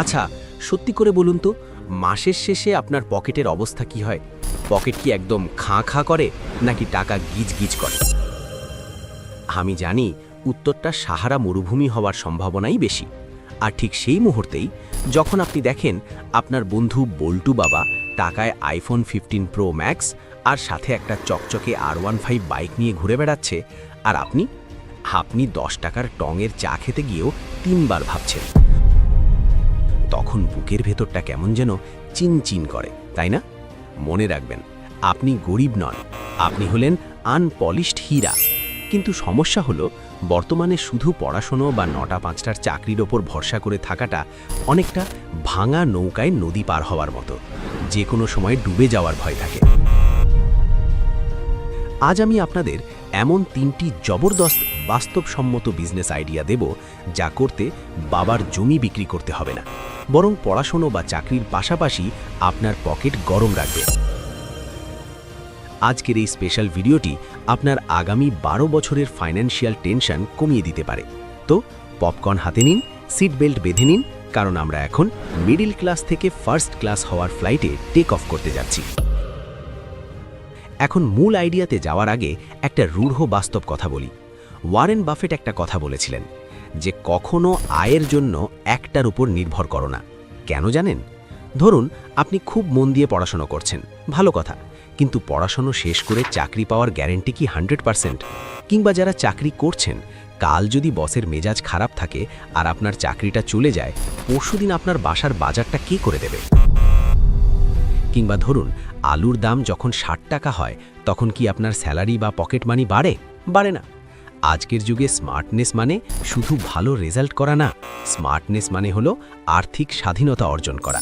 আচ্ছা, সত্যি করে বলুন তো, মাসের শেষে আপনার পকেটের অবস্থা কি হয়? পকেট কি একদম খাঁ খাঁ করে, নাকি টাকা গিজ গিজ করে? আমি জানি উত্তরটা সাহারা মরুভূমি হওয়ার সম্ভাবনাই বেশি। আর ঠিক সেই মুহূর্তেই যখন আপনি দেখেন আপনার বন্ধু বল্টু বাবা টাকায় আইফোন 15 প্রো ম্যাক্স আর সাথে একটা চকচকে R15 বাইক নিয়ে ঘুরে বেড়াচ্ছে, আর আপনি আপনি 10 টাকার টঙের চা খেতে গিয়েও 3 বার ভাবছেন, তখন বুকের ভেতরটা কেমন যেন চিনচিন করে, তাই না? মনে রাখবেন, আপনি গরিব নন, আপনি হলেন আনপলিশড হীরা। কিন্তু সমস্যা হলো, বর্তমানে শুধু পড়াশোনা বা 9টা-5টার চাকরির ওপর ভরসা করে থাকাটা অনেকটা ভাঙা নৌকায় নদী পার হওয়ার মতো, যে কোনো সময় ডুবে যাওয়ার ভয় থাকে। আজ আমি আপনাদের এমন 3টি জবরদস্ত বাস্তবসম্মত বিজনেস আইডিয়া দেব, যা করতে বাবার জমি বিক্রি করতে হবে না, বরং পড়াশোনা বা চাকরির পাশাপাশি আপনার পকেট গরম রাখবে। আজকের এই স্পেশাল ভিডিওটি আপনার আগামী 12 বছরের ফাইন্যান্সিয়াল টেনশন কমিয়ে দিতে পারে। তো পপকর্ন হাতে নিন, সিট বেল্ট বেঁধে নিন, কারণ আমরা এখন মিডল ক্লাস থেকে ফার্স্ট ক্লাস হওয়ার ফ্লাইটে টেক অফ করতে যাচ্ছি। এখন মূল আইডিয়াতে যাওয়ার আগে একটা রূঢ় বাস্তব কথা বলি। ওয়ারেন বাফেট একটা কথা বলেছিলেন যে কখনো আয়ের জন্য একটার উপর নির্ভর করো না। কেন জানেন? ধরুন আপনি খুব মন দিয়ে পড়াশোনা করছেন, ভালো কথা, কিন্তু পড়াশোনা শেষ করে চাকরি পাওয়ার গ্যারেন্টি কি 100%? কিংবা যারা চাকরি করছেন, কাল যদি বসের মেজাজ খারাপ থাকে আর আপনার চাকরিটা চলে যায়, পরশুদিন আপনার বাসার বাজারটা কে করে দেবে? কিংবা ধরুন আলুর দাম যখন 60 টাকা হয়, তখন কি আপনার স্যালারি বা পকেট মানি বাড়ে? বাড়ে না। আজকের যুগে স্মার্টনেস মানে শুধু ভালো রেজাল্ট করা না, স্মার্টনেস মানে হলো আর্থিক স্বাধীনতা অর্জন করা।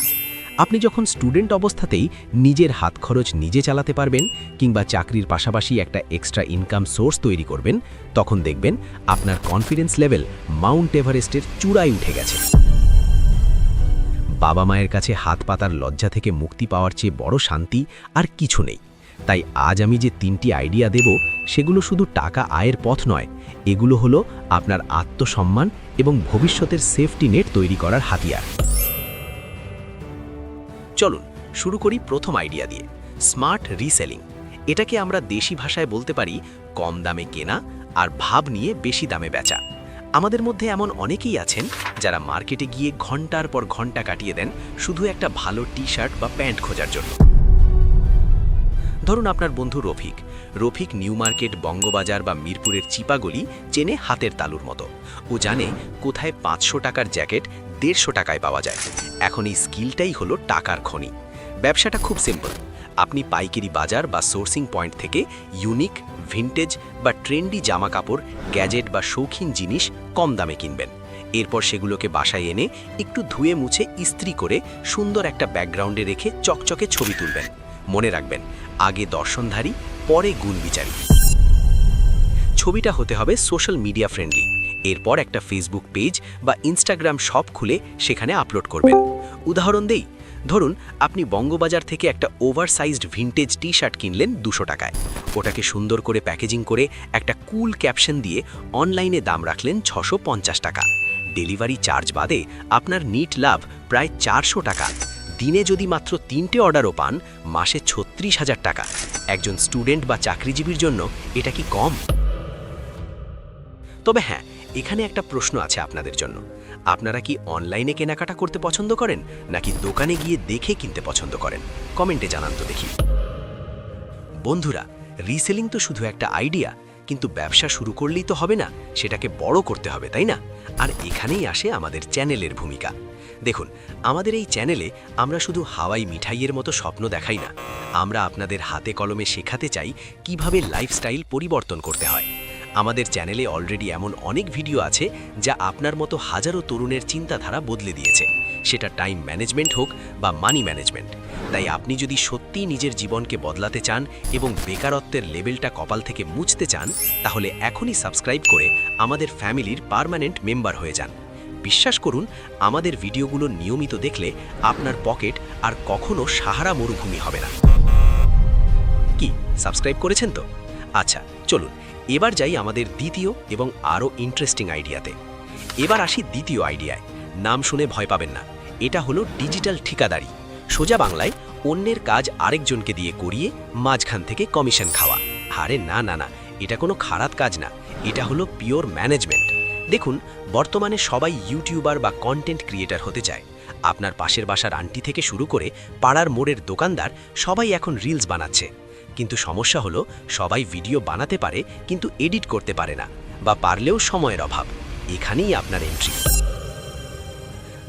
আপনি যখন স্টুডেন্ট অবস্থাতেই নিজের হাত খরচ নিজে চালাতে পারবেন, কিংবা চাকরির পাশাপাশি একটা এক্সট্রা ইনকাম সোর্স তৈরি করবেন, তখন দেখবেন আপনার কনফিডেন্স লেভেল মাউন্ট এভারেস্টের চূড়ায় উঠে গেছে। বাবা মায়ের কাছে হাত পাতার লজ্জা থেকে মুক্তি পাওয়ার চেয়ে বড় শান্তি আর কিছু নেই। তাই আজ আমি যে 3টি আইডিয়া দেব, সেগুলো শুধু টাকা আয়ের পথ নয়, এগুলো হলো আপনার আত্মসম্মান এবং ভবিষ্যতের সেফটি নেট তৈরি করার হাতিয়ার। চলুন শুরু করি প্রথম আইডিয়া দিয়ে, স্মার্ট রিসেলিং। এটাকে আমরা দেশি ভাষায় বলতে পারি কম দামে কেনা আর ভাব নিয়ে বেশি দামে বেচা। আমাদের মধ্যে এমন অনেকেই আছেন যারা মার্কেটে গিয়ে ঘন্টার পর ঘন্টা কাটিয়ে দেন শুধু একটা ভালো টি-শার্ট বা প্যান্ট খোঁজার জন্য। ধরুন আপনার বন্ধু রফিক নিউ মার্কেট, বঙ্গবাজার বা মিরপুরের চিপাগলি চেনে হাতের তালুর মতো। ও জানে কোথায় 500 টাকার জ্যাকেট 150 টাকায় পাওয়া যায়। এখন এই স্কিলটাই হলো টাকার খনি। ব্যবসাটা খুব সিম্পল। আপনি পাইকারি বাজার বা সোর্সিং পয়েন্ট থেকে ইউনিক, ভিনটেজ বা ট্রেন্ডি জামা কাপড়, গ্যাজেট বা শৌখিন জিনিস কম দামে কিনবেন। এরপর সেগুলোকে বাসায় এনে একটু ধুয়ে মুছে ইস্ত্রি করে সুন্দর একটা ব্যাকগ্রাউন্ডে রেখে চকচকে ছবি তুলবেন। মনে রাখবেন, আগে দর্শনধারী, পরে গুণবিচারী। ছবিটা হতে হবে সোশ্যাল মিডিয়া ফ্রেন্ডলি। এরপর একটা ফেসবুক পেজ বা ইনস্টাগ্রাম শপ খুলে সেখানে আপলোড করবেন। উদাহরণ দেই, ধরুন আপনি বঙ্গবাজার থেকে একটা ওভারসাইজড ভিনটেজ টি-শার্ট কিনলেন 200 টাকায়। ওটাকে সুন্দর করে প্যাকেজিং করে একটা কুল ক্যাপশন দিয়ে অনলাইনে দাম রাখলেন 650 টাকা। ডেলিভারি চার্জ বাদে আপনার নিট লাভ প্রায় 400 টাকা। দিনে যদি মাত্র 3টে অর্ডারও পান, মাসে 36,000 টাকা। একজন স্টুডেন্ট বা চাকরিজীবীর জন্য এটা কি কম? তবে হ্যাঁ, এখানে একটা প্রশ্ন আছে আপনাদের জন্য। আপনারা কি অনলাইনে কেনাকাটা করতে পছন্দ করেন, নাকি দোকানে গিয়ে দেখে কিনতে পছন্দ করেন? কমেন্টে জানান তো দেখি। বন্ধুরা, রিসেলিং তো শুধু একটা আইডিয়া, কিন্তু ব্যবসা শুরু করলেই তো হবে না, সেটাকে বড় করতে হবে, তাই না? আর এখানেই আসে আমাদের চ্যানেলের ভূমিকা। দেখুন, আমাদের এই চ্যানেলে আমরা শুধু হাওয়াই মিঠাইয়ের মতো স্বপ্ন দেখাই না, আমরা আপনাদের হাতে কলমে শেখাতে চাই কিভাবে লাইফস্টাইল পরিবর্তন করতে হয়। আমাদের চ্যানেলে অলরেডি এমন অনেক ভিডিও আছে যা আপনার মতো হাজারো তরুণের চিন্তাধারা বদলে দিয়েছে, সেটা টাইম ম্যানেজমেন্ট হোক বা মানি ম্যানেজমেন্ট। তাই আপনি যদি সত্যিই নিজের জীবনকে বদলাতে চান এবং বেকারত্বের লেভেলটা কপাল থেকে মুছতে চান, তাহলে এখনই সাবস্ক্রাইব করে আমাদের ফ্যামিলির পার্মানেন্ট মেম্বার হয়ে যান। বিশ্বাস করুন, আমাদের ভিডিওগুলো নিয়মিত দেখলে আপনার পকেট আর কখনো সাহারা মরুভূমি হবে না। কি সাবস্ক্রাইব করেছেন তো? আচ্ছা, চলুন এবার যাই আমাদের দ্বিতীয় এবং আরও ইন্টারেস্টিং আইডিয়াতে। এবার আসি দ্বিতীয় আইডিয়ায়। নাম শুনে ভয় পাবেন না, এটা হলো ডিজিটাল ঠিকাদারি। সোজা বাংলায় অন্যের কাজ আরেকজনকে দিয়ে করিয়ে মাঝখান থেকে কমিশন খাওয়া। আরে না না না, এটা কোনো খারাপ কাজ না, এটা হলো পিওর ম্যানেজমেন্ট। দেখুন, বর্তমানে সবাই ইউটিউবার বা কন্টেন্ট ক্রিয়েটর হতে চায়। আপনার পাশের বাসার আন্টি থেকে শুরু করে পাড়ার মোড়ের দোকানদার সবাই এখন রিলস বানাচ্ছে। কিন্তু সমস্যা হলো, সবাই ভিডিও বানাতে পারে কিন্তু এডিট করতে পারে না, বা পারলেও সময়ের অভাব। এখানেই আপনার এন্ট্রি।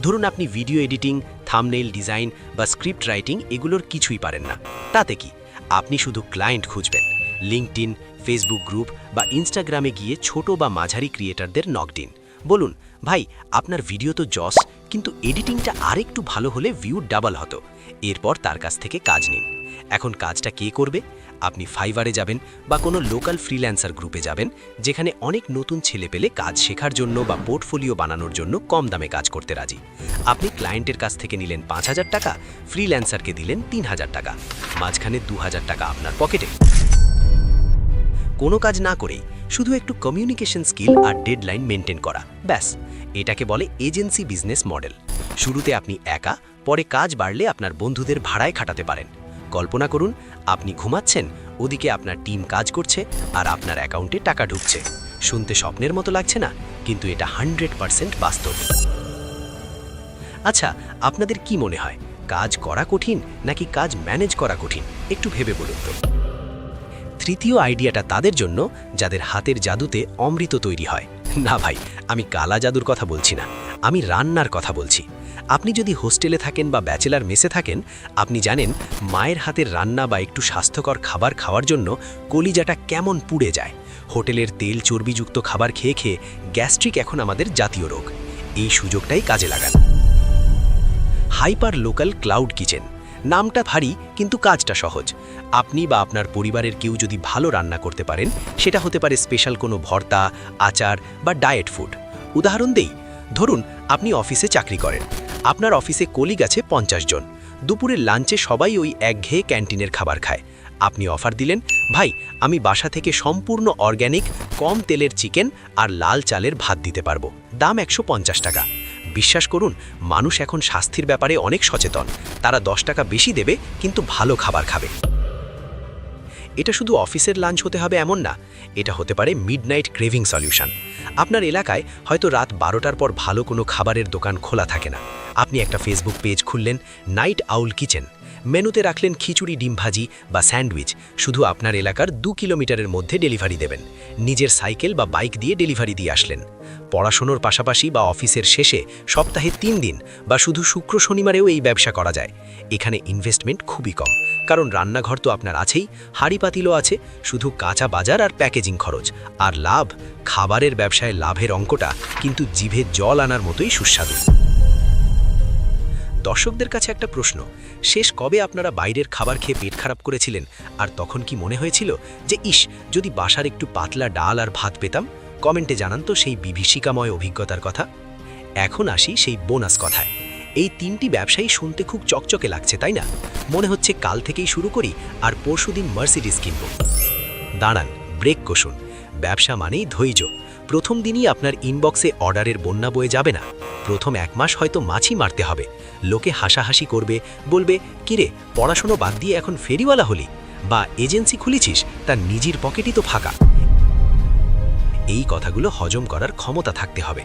ধরুন আপনি ভিডিও এডিটিং, থাম্বনেইল ডিজাইন বা স্ক্রিপ্ট রাইটিং এগুলোর কিছুই পারেন না। তাতে কি, আপনি শুধু ক্লায়েন্ট খুঁজবেন। লিঙ্কডইন, ফেসবুক গ্রুপ বা ইনস্টাগ্রামে গিয়ে ছোট বা মাঝারি ক্রিয়েটরদের নক দিন। বলুন, ভাই আপনার ভিডিও তো জস, কিন্তু এডিটিংটা আরেকটু ভালো হলে ভিউ ডাবল হতো। এরপর তার কাছ থেকে কাজ নিন। এখন কাজটা কে করবে? আপনি ফাইভারে যাবেন বা কোনো লোকাল ফ্রিল্যান্সার গ্রুপে যাবেন, যেখানে অনেক নতুন ছেলে পেলে কাজ শেখার জন্য বা পোর্টফোলিও বানানোর জন্য কম দামে কাজ করতে রাজি। আপনি ক্লায়েন্টের কাছ থেকে নিলেন 5,000 টাকা, ফ্রিল্যান্সারকে দিলেন 3,000 টাকা, মাঝখানে 2,000 টাকা আপনার পকেটে। কোনো কাজ না করেই শুধু একটু কমিউনিকেশন স্কিল আর ডেডলাইন মেনটেন করা, ব্যাস। এটাকে বলে এজেন্সি বিজনেস মডেল। শুরুতে আপনি একা, পরে কাজ বাড়লে আপনার বন্ধুদের ভাড়ায় খাটাতে পারেন। কল্পনা করুন, আপনি ঘুমাচ্ছেন, ওদিকে আপনার টিম কাজ করছে আর আপনার অ্যাকাউন্টে টাকা ঢুকছে। শুনতে স্বপ্নের মতো লাগছে না? কিন্তু এটা 100% বাস্তব। আচ্ছা, আপনাদের কি মনে হয়, কাজ করা কঠিন নাকি কাজ ম্যানেজ করা কঠিন? একটু ভেবে বলুন তো। তৃতীয় আইডিয়াটা তাদের জন্য যাদের হাতের জাদুতে অমৃত তৈরি হয়। না ভাই, আমি কালা জাদুর কথা বলছি না, আমি রান্নার কথা বলছি। আপনি যদি হোস্টেলে থাকেন বা ব্যাচেলার মেসে থাকেন, আপনি জানেন মায়ের হাতের রান্না বা একটু স্বাস্থ্যকর খাবার খাওয়ার জন্য কলিজাটা কেমন পুড়ে যায়। হোটেলের তেল চর্বিযুক্ত খাবার খেয়ে খেয়ে গ্যাস্ট্রিক এখন আমাদের জাতীয় রোগ। এই সুযোগটাই কাজে লাগান। হাইপার লোকাল ক্লাউড কিচেন নামটা ভারী, কিন্তু কাজটা সহজ। আপনি বা আপনার পরিবারের কেউ যদি ভালো রান্না করতে পারেন, সেটা হতে পারে স্পেশাল কোনো ভর্তা, আচার বা ডায়েট ফুড। উদাহরণ দেই, ধরুন আপনি অফিসে চাকরি করেন, আপনার অফিসে কলিগ আছে 50 জন। দুপুরের লাঞ্চে সবাই ওই একঘেয়ে ক্যান্টিনের খাবার খায়। আপনি অফার দিলেন, ভাই আমি বাসা থেকে সম্পূর্ণ অর্গ্যানিক, কম তেলের চিকেন আর লাল চালের ভাত দিতে পারবো, দাম 150 টাকা। বিশ্বাস করুন, মানুষ এখন স্বাস্থ্যের ব্যাপারে অনেক সচেতন। তারা 10 টাকা বেশি দেবে, কিন্তু ভালো খাবার খাবে। এটা শুধু অফিসের লাঞ্চ হতে হবে এমন না, এটা হতে পারে মিডনাইট ক্রেভিং সলিউশন। আপনার এলাকায় হয়তো রাত 12টার পর ভালো কোনো খাবারের দোকান খোলা থাকে না। আপনি একটা ফেসবুক পেজ খুললেন, নাইট আউল কিচেন। মেনুতে রাখলেন খিচুড়ি, ডিম ভাজি বা স্যান্ডউইচ। শুধু আপনার এলাকার 2 কিলোমিটারের মধ্যে ডেলিভারি দেবেন। নিজের সাইকেল বা বাইক দিয়ে ডেলিভারি দিয়ে আসলেন। পড়াশোনার পাশাপাশি বা অফিসের শেষে সপ্তাহে 3 দিন বা শুধু শুক্র শনিবারেও এই ব্যবসা করা যায়। এখানে ইনভেস্টমেন্ট খুবই কম, কারণ রান্নাঘর তো আপনার আছেই, হাঁড়ি পাতিলও আছে, শুধু কাঁচা বাজার আর প্যাকেজিং খরচ। আর লাভ, খাবারের ব্যবসায় লাভের অঙ্কটা কিন্তু জিভে জল আনার মতোই সুস্বাদু। দর্শকদের কাছে একটা প্রশ্ন, শেষ কবে আপনারা বাইরের খাবার খেয়ে পেট খারাপ করেছিলেন? আর তখন কি মনে হয়েছিল যে ইস, যদি বাসার একটু পাতলা ডাল আর ভাত পেতাম? কমেন্টে জানান তো সেই বিভীষিকাময় অভিজ্ঞতার কথা। এখন আসি সেই বোনাস কথায়। এই 3টি ব্যবসায়ী শুনতে খুব চকচকে লাগছে, তাই না? মনে হচ্ছে কাল থেকেই শুরু করি আর পরশুদিন মার্সিডিজ কিনব। দাঁড়ান, ব্রেক কষুন। ব্যবসা মানেই ধৈর্য। প্রথম দিনই আপনার ইনবক্সে অর্ডারের বন্যা বয়ে যাবে না। প্রথম 1 মাস হয়তো মাছি মারতে হবে। লোকে হাসাহাসি করবে, বলবে, কিরে পড়াশোনা বাদ দিয়ে এখন ফেরিওয়ালা হলি? বা এজেন্সি খুলেছিস, তার নিজের পকেটই তো ফাঁকা। এই কথাগুলো হজম করার ক্ষমতা থাকতে হবে।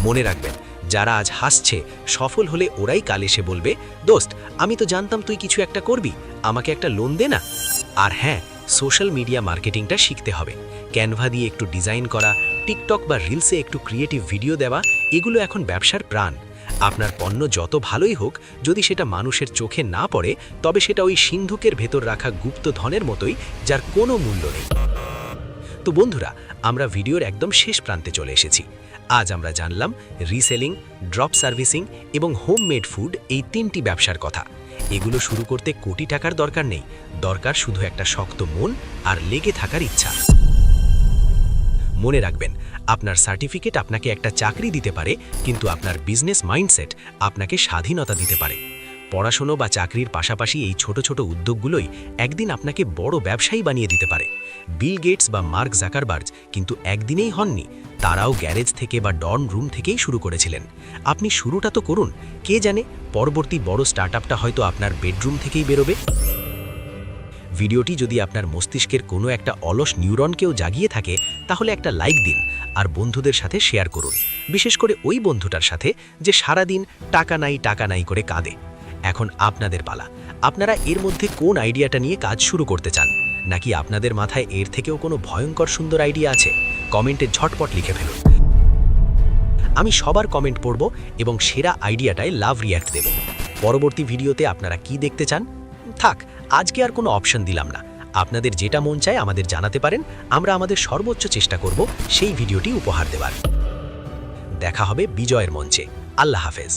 মনে রাখবেন, যারা আজ হাসছে, সফল হলে ওরাই কাল এসে বলবে, দোস্ত আমি তো জানতাম তুই কিছু একটা করবি, আমাকে একটা লোন দে না। আর হ্যাঁ, সোশ্যাল মিডিয়া মার্কেটিংটা শিখতে হবে। ক্যানভা দিয়ে একটু ডিজাইন করা, টিকটক বা রিলসে একটু ক্রিয়েটিভ ভিডিও দেওয়া, এগুলো এখন ব্যবসার প্রাণ। আপনার পণ্য যত ভালোই হোক, যদি সেটা মানুষের চোখে না পড়ে, তবে সেটা ওই সিন্ধুকের ভেতর রাখা গুপ্তধনের মতোই, যার কোনো মূল্য নেই। তো বন্ধুরা, আমরা ভিডিওর একদম শেষ প্রান্তে চলে এসেছি। আজ আমরা জানলাম রিসেলিং, ড্রপ সার্ভিসিং এবং হোমমেড ফুড, এই 3টি ব্যবসার কথা। এগুলো শুরু করতে কোটি টাকার দরকার নেই, দরকার শুধু একটা শক্ত মন আর লেগে থাকার ইচ্ছা। মনে রাখবেন, আপনার সার্টিফিকেট আপনাকে একটা চাকরি দিতে পারে, কিন্তু আপনার বিজনেস মাইন্ডসেট আপনাকে স্বাধীনতা দিতে পারে। পড়াশোনা বা চাকরির পাশাপাশি এই ছোট ছোট উদ্যোগগুলোই একদিন আপনাকে বড় ব্যবসায়ী বানিয়ে দিতে পারে। বিল গেটস বা মার্ক জাকারবার্গ কিন্তু একদিনেই হননি, তারাও গ্যারেজ থেকে বা ডর্ম রুম থেকেই শুরু করেছিলেন। আপনি শুরুটা তো করুন, কে জানে পরবর্তী বড় স্টার্টআপটা হয়তো আপনার বেডরুম থেকেই বেরোবে। ভিডিওটি যদি আপনার মস্তিষ্কের কোনো একটা অলস নিউরনকেও জাগিয়ে থাকে তাহলে একটা লাইক দিন আর বন্ধুদের সাথে শেয়ার করুন, বিশেষ করে ওই বন্ধুটার সাথে যে সারাদিন টাকা নাই করে কাঁদে। এখন আপনাদের পালা, আপনারা এর মধ্যে কোন আইডিয়াটা নিয়ে কাজ শুরু করতে চান, নাকি আপনাদের মাথায় এর থেকেও কোনো ভয়ঙ্কর সুন্দর আইডিয়া আছে? কমেন্টে ঝটপট লিখে ফেলুন। আমি সবার কমেন্ট পড়ব এবং সেরা আইডিয়াটায় লাভ রিয়্যাক্ট দেব। পরবর্তী ভিডিওতে আপনারা কি দেখতে চান? থাক, আজকে আর কোনো অপশন দিলাম না। আপনাদের যেটা মন চায় আমাদের জানাতে পারেন, আমরা আমাদের সর্বোচ্চ চেষ্টা করব সেই ভিডিওটি উপহার দেওয়ার। দেখা হবে বিজয়ের মঞ্চে। আল্লাহ হাফেজ।